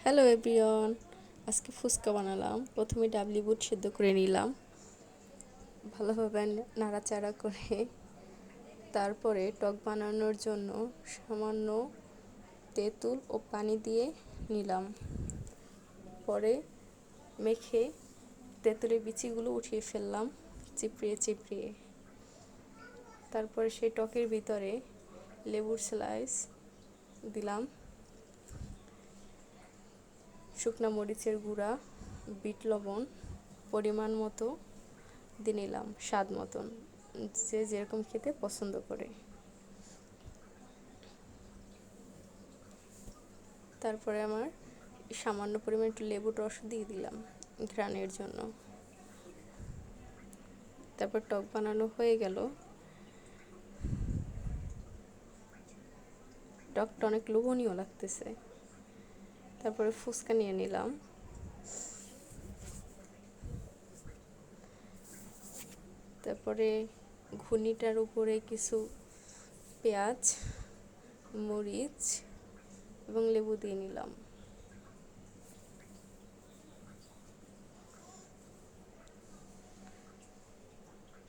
Hello everyone, আজকে ফুচকা বানালাম। প্রথমে ডাবলি বুট সেদ্ধ করে নিলাম, ভালোভাবে নাড়াচাড়া করে তারপরে টক বানানোর জন্য সামান্য তেঁতুল ও পানি দিয়ে নিলাম। পরে মেখে তেঁতুলের বিচিগুলো উঠিয়ে ফেললাম চিপড়িয়ে চিপড়িয়ে। তারপরে সেই টকের ভিতরে লেবুর স্লাইস দিলাম, শুকনা মরিচের গুঁড়া, বিট লবণ পরিমাণ মতো দিয়ে নিলাম, স্বাদ মতন, যে যেরকম খেতে পছন্দ করে। তারপরে আমার সামান্য পরিমাণ একটু লেবুর রস দিয়ে দিলাম ঘ্রাণের জন্য। তারপর টক বানানো হয়ে গেল। টকটা অনেক লোভনীয় লাগতেছে। তারপরে ফুচকা নিয়ে নিলাম। তারপরে ঘুগনিটার উপরে কিছু পেঁয়াজ, মরিচ এবং লেবু দিয়ে নিলাম।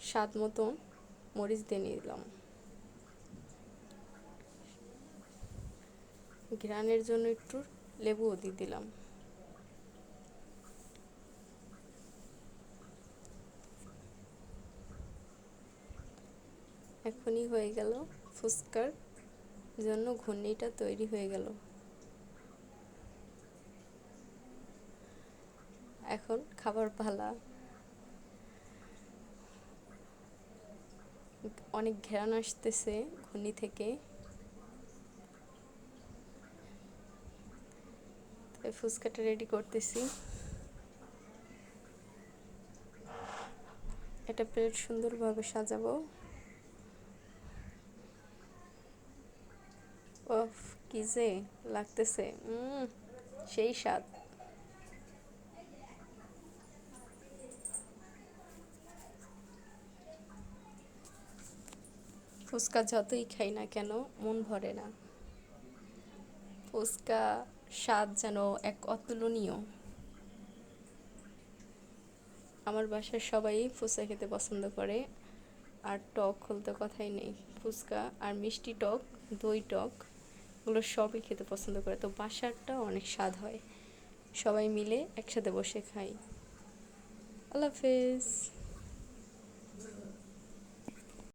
স্বাদ মতন মরিচ দিয়ে নিলাম। ঘ্রাণের জন্য একটু লেবুও দিয়ে দিলাম। এখনই হয়ে গেল ফুচকার জন্য ঘুগনিটা তৈরি হয়ে গেল। এখন খাবার পালা। অনেক ঘ্রাণ আসতেছে ঘুগনি থেকে। ফুচকাটা রেডি করতেছি। একটা প্লেট সুন্দরভাবে সাজাবো। ওফ, কি যে লাগতেছে, সেই স্বাদ। ফুচকা যতই খাই না কেন মন ভরে না। ফুচকা স্বাদ যেন এক অতুলনীয়। আমার বাসার সবাই ফুচকা খেতে পছন্দ করে। আর টক হলতে কথাই নেই, ফুচকা আর মিষ্টি টক, দই টক, ওগুলো সবই খেতে পছন্দ করে। তো বাসারটা অনেক স্বাদ হয়, সবাই মিলে একসাথে বসে খাই। আল্লাহ হাফেজ।